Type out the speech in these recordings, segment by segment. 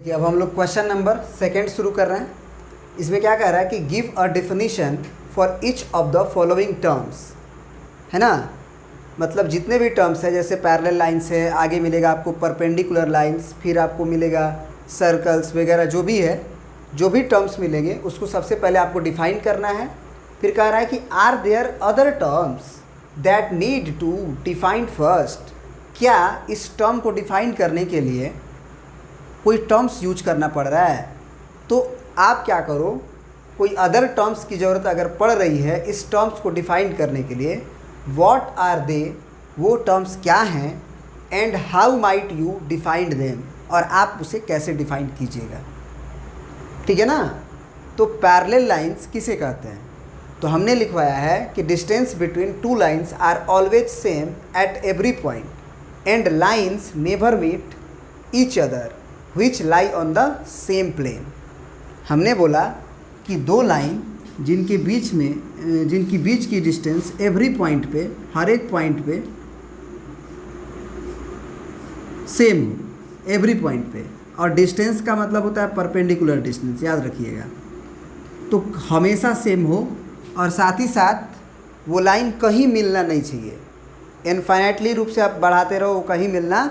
कि अब हम लोग क्वेश्चन नंबर सेकेंड शुरू कर रहे हैं। इसमें क्या कह रहा है कि give a definition for each of the following terms, है ना। मतलब जितने भी टर्म्स हैं, जैसे पैरेलल लाइन्स है, आगे मिलेगा आपको परपेंडिकुलर लाइन्स, फिर आपको मिलेगा सर्कल्स वगैरह, जो भी है, जो भी टर्म्स मिलेंगे उसको सबसे पहले आपको डिफाइन करना है। फिर कह रहा है कि are there other terms that need to defined first, क्या इस टर्म को डिफाइन करने के लिए कोई टर्म्स यूज करना पड़ रहा है। तो आप क्या करो, कोई अदर टर्म्स की ज़रूरत अगर पड़ रही है इस टर्म्स को डिफाइन करने के लिए, व्हाट आर दे, वो टर्म्स क्या हैं, and how might you defined them, और आप उसे कैसे डिफाइन कीजिएगा। ठीक है ना। तो पैरेलल लाइंस किसे कहते हैं, तो हमने लिखवाया है कि distance between two lines are always same at every point and lines never meet each other which lie on the same plane. हमने बोला कि दो लाइन जिनके बीच की डिस्टेंस एवरी पॉइंट पे, हर एक पॉइंट पे सेम हो, एवरी पॉइंट पे, और डिस्टेंस का मतलब होता है परपेंडिकुलर डिस्टेंस, याद रखिएगा। तो हमेशा सेम हो और साथ ही साथ वो लाइन कहीं मिलना नहीं चाहिए, इनफाइनाइटली रूप से आप बढ़ाते रहो, वो कहीं मिलना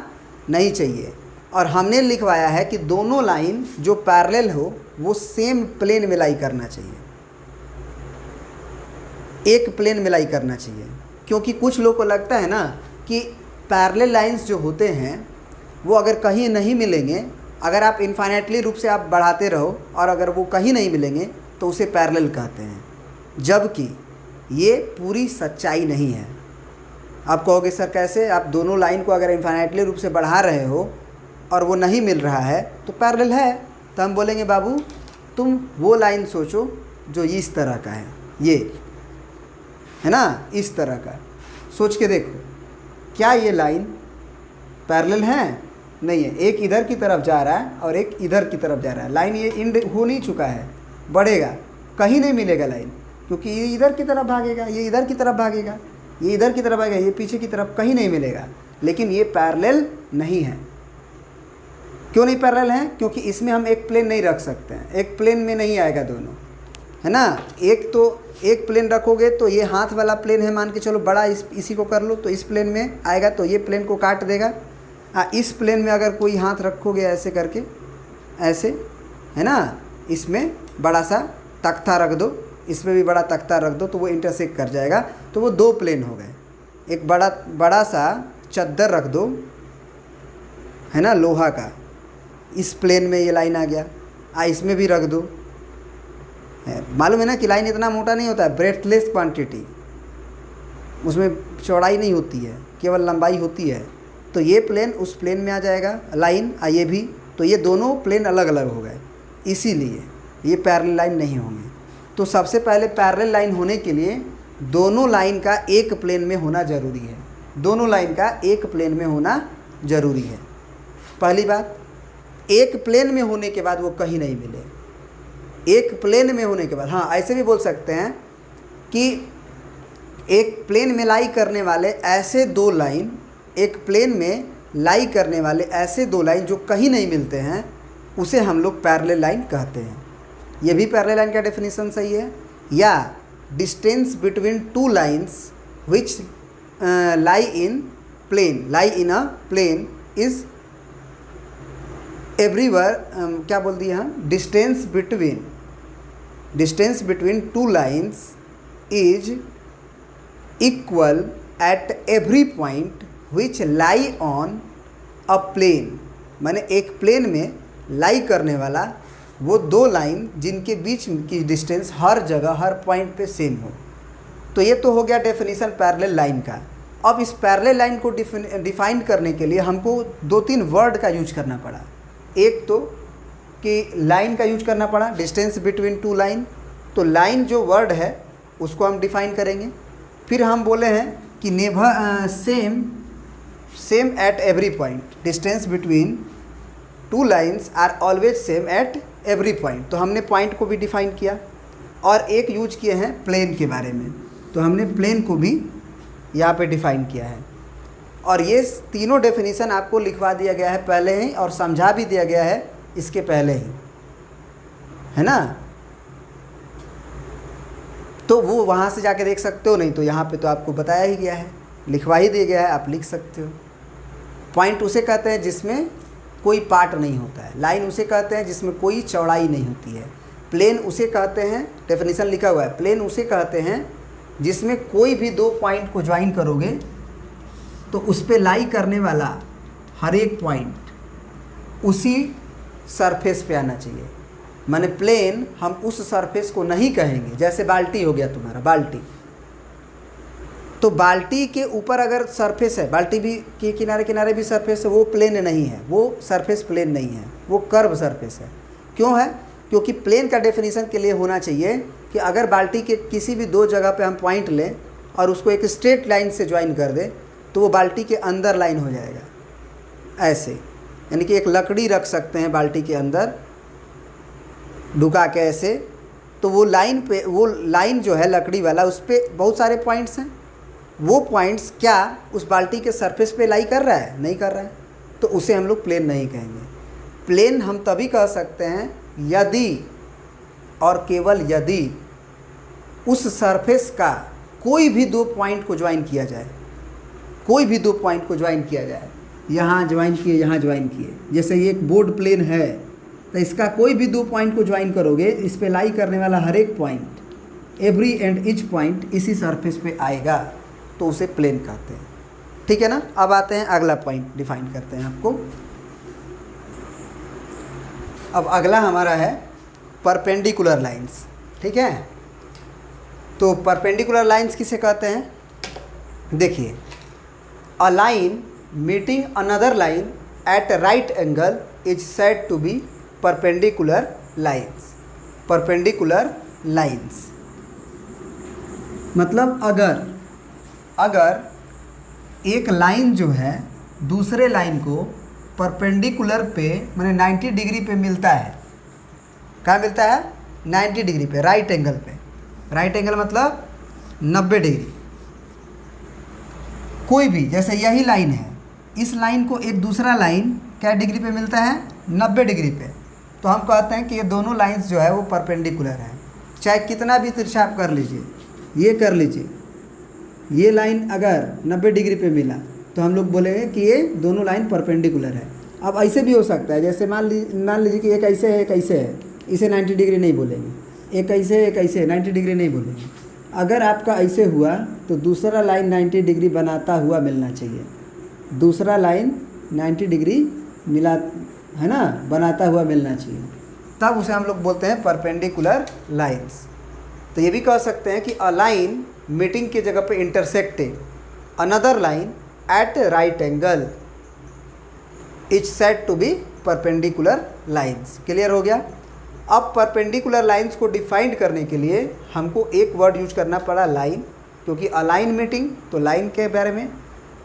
नहीं चाहिए। और हमने लिखवाया है कि दोनों लाइन जो पैरेलल हो वो सेम प्लेन में लाई करना चाहिए, एक प्लेन में लाई करना चाहिए। क्योंकि कुछ लोग को लगता है ना कि पैरेलल लाइंस जो होते हैं वो अगर कहीं नहीं मिलेंगे, अगर आप इनफाइनाइटली रूप से आप बढ़ाते रहो और अगर वो कहीं नहीं मिलेंगे तो उसे पैरेलल कहते हैं, जबकि ये पूरी सच्चाई नहीं है। आप कहोगे सर कैसे, आप दोनों लाइन को अगर इनफाइनाइटली रूप से बढ़ा रहे हो और वो नहीं मिल रहा है तो पैरेलल है। तो हम बोलेंगे बाबू तुम वो लाइन सोचो जो इस तरह का है, ये है ना, इस तरह का सोच के देखो, क्या ये लाइन पैरेलल है? नहीं है। एक इधर की तरफ जा रहा है और एक इधर की तरफ जा रहा है, लाइन ये इंड हो नहीं चुका है, बढ़ेगा, कहीं नहीं मिलेगा लाइन, क्योंकि ये इधर की तरफ भागेगा, ये इधर की तरफ भागेगा, ये इधर की तरफ भागेगा, ये पीछे की तरफ, कहीं नहीं मिलेगा। लेकिन ये पैरेलल नहीं है। क्यों नहीं पैरेलल है? क्योंकि इसमें हम एक प्लेन नहीं रख सकते हैं, एक प्लेन में नहीं आएगा दोनों, है ना। एक तो एक प्लेन रखोगे तो ये हाथ वाला प्लेन है, मान के चलो बड़ा, इसी को कर लो तो इस प्लेन में आएगा, तो ये प्लेन को काट देगा। इस प्लेन में अगर कोई हाथ रखोगे ऐसे करके, ऐसे, है ना, इसमें बड़ा सा तख्ता रख दो, इसमें भी बड़ा तख्ता रख दो, तो वो इंटरसेक्ट कर जाएगा, तो वो दो प्लेन हो गए। एक बड़ा सा चद्दर रख दो, है ना, लोहा का, इस प्लेन में ये लाइन आ गया, इसमें भी रख दो। मालूम है ना कि लाइन इतना मोटा नहीं होता है, ब्रेथलेस क्वांटिटी, उसमें चौड़ाई नहीं होती है, केवल लंबाई होती है। तो ये प्लेन उस प्लेन में आ जाएगा लाइन, ये भी, तो ये दोनों प्लेन अलग अलग हो गए, इसीलिए ये पैरेलल लाइन नहीं होंगे। तो सबसे पहले पैरेलल लाइन होने के लिए दोनों लाइन का एक प्लेन में होना ज़रूरी है, दोनों लाइन का एक प्लेन में होना ज़रूरी है। पहली बात, एक प्लेन में होने के बाद वो कहीं नहीं मिले, एक प्लेन में होने के बाद। हाँ, ऐसे भी बोल सकते हैं कि एक प्लेन में लाई करने वाले ऐसे दो लाइन, एक प्लेन में लाई करने वाले ऐसे दो लाइन जो कहीं नहीं मिलते हैं, उसे हम लोग पैरेलल लाइन कहते हैं। ये भी पैरेलल लाइन का डेफिनेशन सही है। या distance between two lines which lie in a plane is everywhere, क्या बोल दिया हम, distance between two lines is equal at every point which lie on a plane. माने एक प्लेन में लाई करने वाला वो दो लाइन जिनके बीच की डिस्टेंस हर जगह, हर पॉइंट पे सेम हो। तो ये तो हो गया डेफिनेशन पैरेलल लाइन का। अब इस पैरेलल लाइन को डिफाइन करने के लिए हमको दो तीन वर्ड का यूज करना पड़ा। एक तो कि लाइन का यूज करना पड़ा, डिस्टेंस बिटवीन टू लाइन, तो लाइन जो वर्ड है उसको हम डिफाइन करेंगे। फिर हम बोले हैं कि never same at every point, distance between two lines are always same at every point, तो हमने पॉइंट को भी डिफाइन किया। और एक यूज किए हैं प्लेन के बारे में, तो हमने प्लेन को भी यहाँ पे डिफाइन किया है। और ये तीनों डेफिनेशन आपको लिखवा दिया गया है पहले ही और समझा भी दिया गया है इसके पहले ही, है ना। तो वो वहाँ से जाके देख सकते हो, नहीं तो यहाँ पे तो आपको बताया ही गया है, लिखवा ही दिया गया है, आप लिख सकते हो। पॉइंट उसे कहते हैं जिसमें कोई पार्ट नहीं होता है। लाइन उसे कहते हैं जिसमें कोई चौड़ाई नहीं होती है। प्लेन उसे कहते हैं, डेफिनेशन लिखा हुआ है, प्लेन उसे कहते हैं जिसमें कोई भी दो पॉइंट को ज्वाइन करोगे तो उस पे लाई करने वाला हर एक पॉइंट उसी सरफेस पे आना चाहिए। माने प्लेन हम उस सरफेस को नहीं कहेंगे, जैसे बाल्टी हो गया तुम्हारा, बाल्टी, तो बाल्टी के ऊपर अगर सरफेस है, बाल्टी भी के किनारे किनारे भी सरफेस है, वो प्लेन नहीं है, वो सरफेस प्लेन नहीं है, वो कर्व सरफेस है। क्यों है? क्योंकि प्लेन का डेफिनेशन के लिए होना चाहिए कि अगर बाल्टी के किसी भी दो जगह पे हम पॉइंट लें और उसको एक स्ट्रेट लाइन से ज्वाइन कर दें तो वो बाल्टी के अंदर लाइन हो जाएगा, ऐसे। यानी कि एक लकड़ी रख सकते हैं बाल्टी के अंदर ढुका के ऐसे, तो वो लाइन पे, वो लाइन जो है लकड़ी वाला, उस पर बहुत सारे पॉइंट्स हैं। वो पॉइंट्स क्या उस बाल्टी के सरफेस पे लाई कर रहा है? नहीं कर रहा है, तो उसे हम लोग प्लेन नहीं कहेंगे। प्लेन हम तभी कह सकते हैं यदि और केवल यदि उस सरफेस का कोई भी दो पॉइंट को ज्वाइन किया जाए, कोई भी दो पॉइंट को ज्वाइन किया जाए, यहाँ ज्वाइन किए, यहाँ ज्वाइन किए। जैसे ये एक बोर्ड प्लेन है तो इसका कोई भी दो पॉइंट को ज्वाइन करोगे, इस पे लाई करने वाला हर एक point, every and each point इसी सरफेस पे आएगा, तो उसे प्लेन कहते हैं। ठीक है ना। अब आते हैं अगला पॉइंट डिफाइन करते हैं आपको। अब अगला हमारा है परपेंडिकुलर लाइंस। ठीक है, तो परपेंडिकुलर लाइंस किसे कहते हैं? देखिए, a line meeting another line at right angle is said to be perpendicular lines. Perpendicular lines मतलब अगर एक लाइन जो है दूसरे लाइन को परपेंडिकुलर पे, माने 90 डिग्री पे मिलता है। कहाँ मिलता है? 90 डिग्री पे, राइट एंगल पे। राइट एंगल मतलब 90 डिग्री। कोई भी, जैसे यही लाइन है, इस लाइन को एक दूसरा लाइन क्या डिग्री पे मिलता है? 90 डिग्री पे। तो हम कहते हैं कि ये दोनों लाइंस जो है वो परपेंडिकुलर है। चाहे कितना भी तिरछा आप कर लीजिए, ये कर लीजिए, ये लाइन अगर 90 डिग्री पे मिला तो हम लोग बोलेंगे कि ये दोनों लाइन परपेंडिकुलर है। अब ऐसे भी हो सकता है, जैसे मान लीजिए कि एक ऐसे है, एक ऐसे है, इसे 90 डिग्री नहीं बोलेंगे। एक ऐसे है, एक ऐसे है, 90 डिग्री नहीं बोलेंगे। अगर आपका ऐसे हुआ तो दूसरा लाइन 90 डिग्री बनाता हुआ मिलना चाहिए। दूसरा लाइन 90 डिग्री मिला, है ना, बनाता हुआ मिलना चाहिए, तब उसे हम लोग बोलते हैं परपेंडिकुलर लाइंस। तो ये भी कह सकते हैं कि अ लाइन मीटिंग की जगह पे intersecting another line at right angle is said to be perpendicular lines. Clear हो गया। अब परपेंडिकुलर लाइंस को डिफाइन करने के लिए हमको एक वर्ड यूज करना पड़ा, लाइन, क्योंकि अलाइन मीटिंग तो लाइन के बारे में,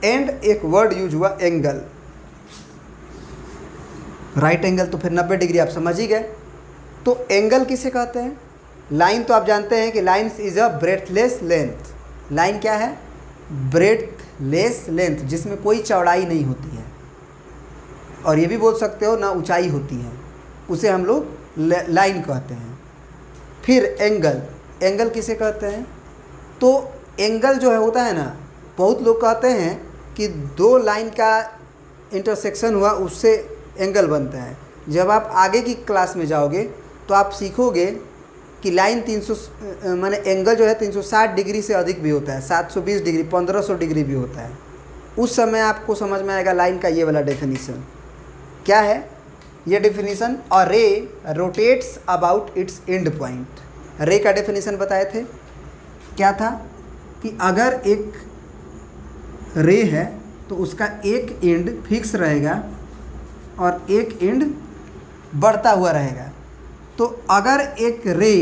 एंड एक वर्ड यूज हुआ एंगल। राइट एंगल तो फिर 90 डिग्री, आप समझ ही गए। तो एंगल किसे कहते हैं? लाइन तो आप जानते हैं कि lines is a breathless length. Line क्या है? ब्रेथलेस लेंथ, जिसमें कोई चौड़ाई नहीं होती है, और ये भी बोल सकते हो ना ऊंचाई होती है, उसे हम लोग लाइन कहते हैं। फिर एंगल, एंगल किसे कहते हैं? तो एंगल जो है होता है ना, बहुत लोग कहते हैं कि दो लाइन का इंटरसेक्शन हुआ उससे एंगल बनता है। जब आप आगे की क्लास में जाओगे तो आप सीखोगे कि लाइन 300 माने एंगल जो है 360 डिग्री से अधिक भी होता है, 720 डिग्री, 1500 डिग्री भी होता है। उस समय आपको समझ में आएगा लाइन का ये वाला डेफिनेशन क्या है। ये definition, a ray rotates about its end point. रे का डेफिनेशन बताए थे, क्या था कि अगर एक रे है तो उसका एक एंड फिक्स रहेगा और एक एंड बढ़ता हुआ रहेगा। तो अगर एक रे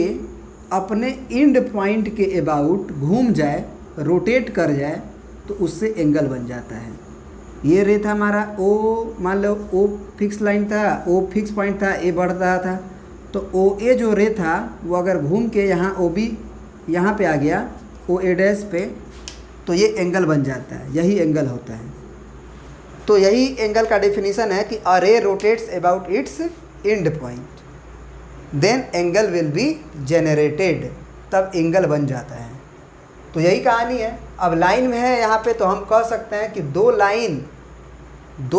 अपने एंड पॉइंट के अबाउट घूम जाए, रोटेट कर जाए, तो उससे एंगल बन जाता है। ये रे था हमारा ओ, मान लो ओ फिक्स लाइन था, ओ फिक्स पॉइंट था, ए बढ़ रहा था, तो ओ ए जो रे था वो अगर घूम के यहाँ ओ बी यहाँ पे आ गया, ओ ए डैश पे, तो ये एंगल बन जाता है। यही एंगल होता है। तो यही एंगल का डेफिनेशन है कि a ray rotates about its end point, then angle will be generated, तब एंगल बन जाता है। तो यही कहानी है। अब लाइन में है यहाँ पे, तो हम कह सकते हैं कि दो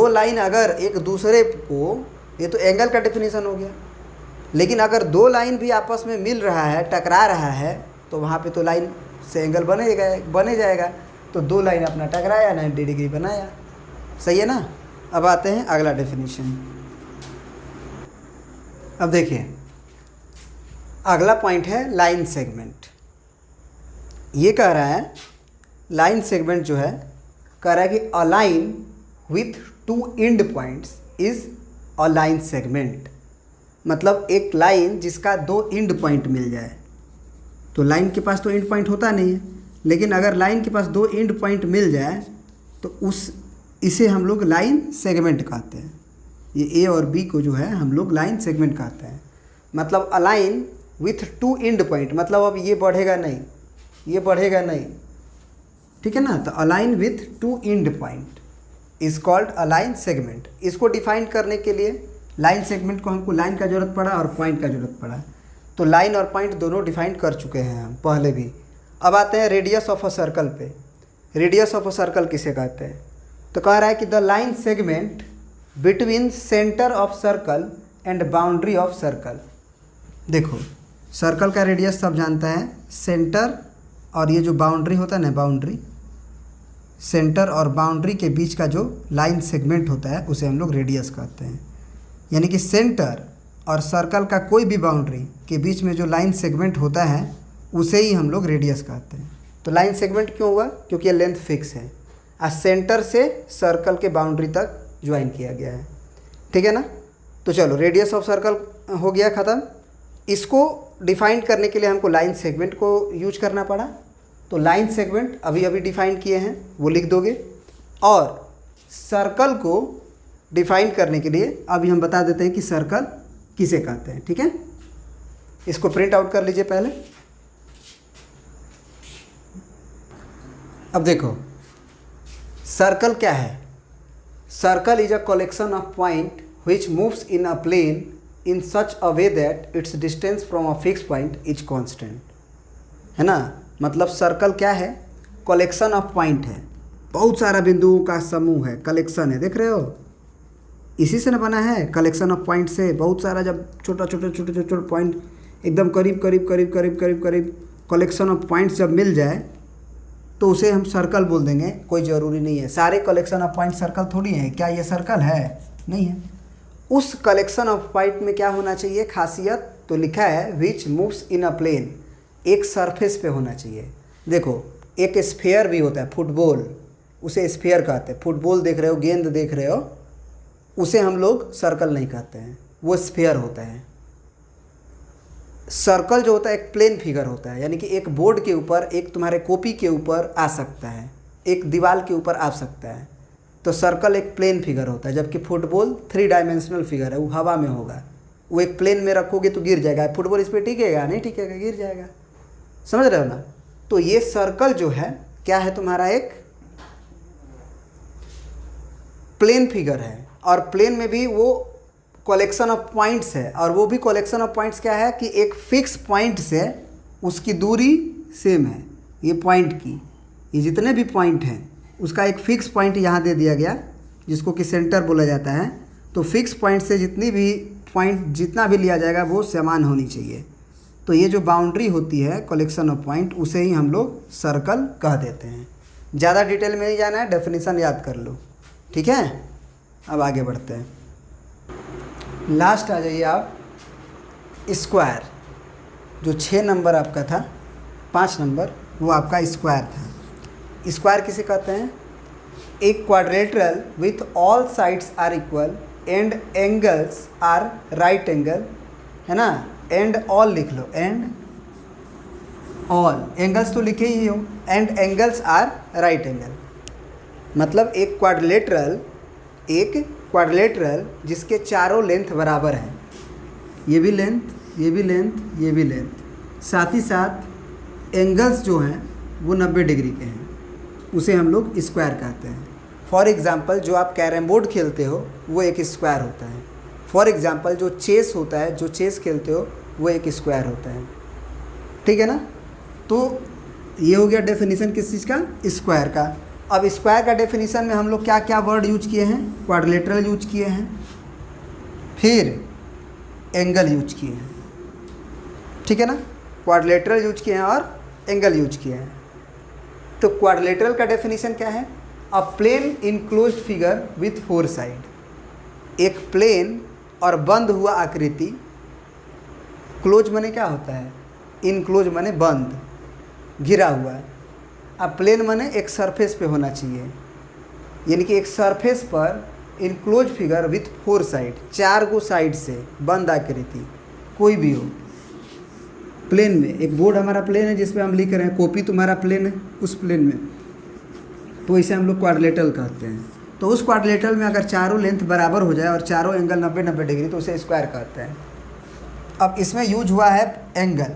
लाइन अगर एक दूसरे को, ये तो एंगल का डेफिनेशन हो गया, लेकिन अगर दो लाइन भी आपस में मिल रहा है, टकरा रहा है, तो वहाँ पे तो लाइन से एंगल बने जाएगा। तो दो लाइन अपना टकराया, 90 डिग्री बनाया। सही है ना। अब आते हैं अगला डेफिनेशन। अब देखिए अगला पॉइंट है लाइन सेगमेंट। ये कह रहा है लाइन सेगमेंट जो है, कह रहा है कि a line with to and points is a line segment. मतलब एक लाइन जिसका दो एंड पॉइंट मिल जाए। तो लाइन के पास तो एंड पॉइंट होता नहीं है, लेकिन अगर लाइन के पास दो एंड पॉइंट मिल जाए तो इसे हम लोग लाइन सेगमेंट कहते हैं। ये ए और बी को जो है हम लोग लाइन सेगमेंट कहते हैं। मतलब a line with to and point, मतलब अब ये बढ़ेगा नहीं, ये बढ़ेगा नहीं, ठीक है ना। तो a line with to and point is called a line segment. इसको डिफाइन करने के लिए लाइन सेगमेंट को हमको लाइन का ज़रूरत पड़ा और पॉइंट का ज़रूरत पड़ा। तो लाइन और पॉइंट दोनों डिफाइन कर चुके हैं हम पहले भी। अब आते हैं रेडियस ऑफ अ सर्कल पे। रेडियस ऑफ अ सर्कल किसे कहते हैं? तो कह रहा है कि the line segment between centre of circle and boundary of circle. देखो सर्कल का रेडियस सब जानता है, सेंटर और ये जो बाउंड्री होता है ना, बाउंड्री, सेंटर और बाउंड्री के बीच का जो लाइन सेगमेंट होता है उसे हम लोग रेडियस कहते हैं। यानी कि सेंटर और सर्कल का कोई भी बाउंड्री के बीच में जो लाइन सेगमेंट होता है उसे ही हम लोग रेडियस कहते हैं। तो लाइन सेगमेंट क्यों हुआ? क्योंकि ये लेंथ फिक्स है और सेंटर से सर्कल के बाउंड्री तक ज्वाइन किया गया है, ठीक है ना। तो चलो रेडियस ऑफ सर्कल हो गया ख़त्म। इसको डिफाइन करने के लिए हमको लाइन सेगमेंट को यूज करना पड़ा। तो लाइन सेगमेंट अभी अभी डिफाइन किए हैं, वो लिख दोगे। और सर्कल को डिफाइन करने के लिए अभी हम बता देते हैं कि सर्कल किसे कहते हैं, ठीक है। इसको प्रिंट आउट कर लीजिए पहले। अब देखो सर्कल क्या है? Circle is a collection of point which moves in a plane in such a way that its distance from a fixed point is constant, है ना। मतलब सर्कल क्या है? कलेक्शन ऑफ पॉइंट है, बहुत सारा बिंदुओं का समूह है, कलेक्शन है, देख रहे हो, इसी से ना बना है कलेक्शन ऑफ पॉइंट से। बहुत सारा जब छोटा पॉइंट एकदम करीब कलेक्शन ऑफ पॉइंट्स जब मिल जाए तो उसे हम सर्कल बोल देंगे। कोई ज़रूरी नहीं है सारे कलेक्शन ऑफ पॉइंट सर्कल थोड़ी है। क्या ये सर्कल है? नहीं है। उस कलेक्शन ऑफ पॉइंट में क्या होना चाहिए खासियत? तो लिखा है which moves in a plane, एक सरफेस पे होना चाहिए। देखो एक स्फीयर भी होता है, फुटबॉल, उसे स्फीयर कहते हैं। फुटबॉल देख रहे हो, गेंद देख रहे हो, उसे हम लोग सर्कल नहीं कहते हैं, वो स्फीयर होता है। सर्कल जो होता है एक प्लेन फिगर होता है, यानी कि एक बोर्ड के ऊपर, एक तुम्हारे कॉपी के ऊपर आ सकता है, एक दीवार के ऊपर आ सकता है। तो सर्कल एक प्लेन फिगर होता है, जबकि फुटबॉल 3 डायमेंशनल फिगर है, वो हवा में होगा। वो एक प्लेन में रखोगे तो गिर जाएगा। फुटबॉल इस पर टिकेगा नहीं, टिकेगा, गिर जाएगा। समझ रहे हो ना। तो ये सर्कल जो है क्या है? तुम्हारा एक प्लेन फिगर है, और प्लेन में भी वो कलेक्शन ऑफ पॉइंट्स है। और वो भी कलेक्शन ऑफ पॉइंट्स क्या है कि एक फिक्स पॉइंट से उसकी दूरी सेम है। ये पॉइंट की, ये जितने भी पॉइंट हैं उसका एक फ़िक्स पॉइंट यहाँ दे दिया गया, जिसको कि सेंटर बोला जाता है। तो फिक्स पॉइंट से जितनी भी पॉइंट जितना भी लिया जाएगा वो समान होनी चाहिए। तो ये जो बाउंड्री होती है कलेक्शन ऑफ पॉइंट, उसे ही हम लोग सर्कल कह देते हैं। ज़्यादा डिटेल में नहीं जाना है, डेफिनेशन याद कर लो, ठीक है। अब आगे बढ़ते हैं। लास्ट आ जाइए आप, स्क्वायर। जो 6 नंबर आपका था, 5 नंबर वो आपका स्क्वायर था। स्क्वायर किसे कहते हैं? एक quadrilateral with all sides are equal and angles are right angle, है ना। एंड ऑल लिख लो, एंड ऑल, एंगल्स तो लिखे ही हो, and angles are right angle. मतलब एक क्वाड्रिलेटरल जिसके चारों लेंथ बराबर हैं, ये भी लेंथ, ये भी लेंथ, ये भी लेंथ, साथ ही साथ एंगल्स जो हैं वो 90 डिग्री के हैं, उसे हम लोग स्क्वायर कहते हैं। फॉर एग्ज़ाम्पल जो आप कैरम बोर्ड खेलते हो वो एक स्क्वायर होता है। फॉर एग्जांपल जो चेस होता है, जो चेस खेलते हो वो एक स्क्वायर होता है, ठीक है ना। तो ये हो गया डेफिनेशन किस चीज़ का, स्क्वायर का। अब स्क्वायर का डेफिनेशन में हम लोग क्या क्या वर्ड यूज किए हैं, क्वाड्रिलेटरल यूज किए हैं, फिर एंगल यूज किए हैं, ठीक है ना। क्वाड्रिलेटरल यूज किए हैं और एंगल यूज किए हैं। तो क्वाड्रिलेटरल का डेफिनेशन क्या है, a plane enclosed figure with 4 side. एक प्लेन और बंद हुआ आकृति, क्लोज माने क्या होता है, इनक्लोज माने बंद, घिरा हुआ है। अब प्लेन माने एक सरफेस पे होना चाहिए, यानी कि एक सरफेस पर enclose figure with 4 side, 4 go side से बंद आकृति कोई भी हो। प्लेन में एक बोर्ड हमारा प्लेन है जिस पे हम लिख रहे हैं, कॉपी तुम्हारा प्लेन है उस प्लेन में, तो इसे हम लोग क्वाड्रिलेटरल कहते हैं। तो उस क्वाड्रिलेटरल में अगर चारों लेंथ बराबर हो जाए और चारों एंगल 90-90 डिग्री तो उसे स्क्वायर कहते हैं। अब इसमें यूज हुआ है एंगल,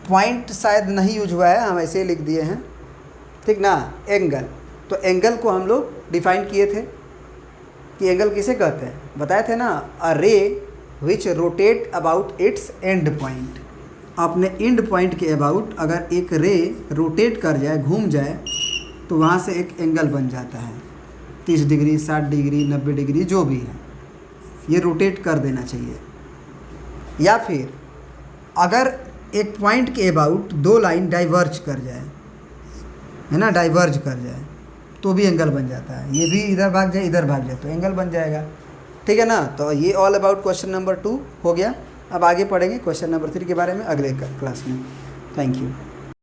पॉइंट शायद नहीं यूज हुआ है, हम ऐसे ही लिख दिए हैं, ठीक ना, एंगल। तो एंगल को हम लोग डिफाइन किए थे कि एंगल किसे कहते हैं, बताए थे ना, अ रे विच rotate about its end point. अपने एंड पॉइंट के अबाउट अगर एक रे रोटेट कर जाए, घूम जाए, तो वहाँ से एक एंगल बन जाता है, 30 डिग्री, 60 डिग्री, 90 डिग्री, जो भी है, ये रोटेट कर देना चाहिए। या फिर अगर एक पॉइंट के अबाउट 2 लाइन डाइवर्ज कर जाए, है ना, डाइवर्ज कर जाए, तो भी एंगल बन जाता है। ये भी इधर भाग जाए, इधर भाग जाए, तो एंगल बन जाएगा, ठीक है ना। तो ये ऑल अबाउट क्वेश्चन नंबर 2 हो गया। अब आगे पढ़ेंगे क्वेश्चन नंबर 3 के बारे में अगले क्लास में। Thank you.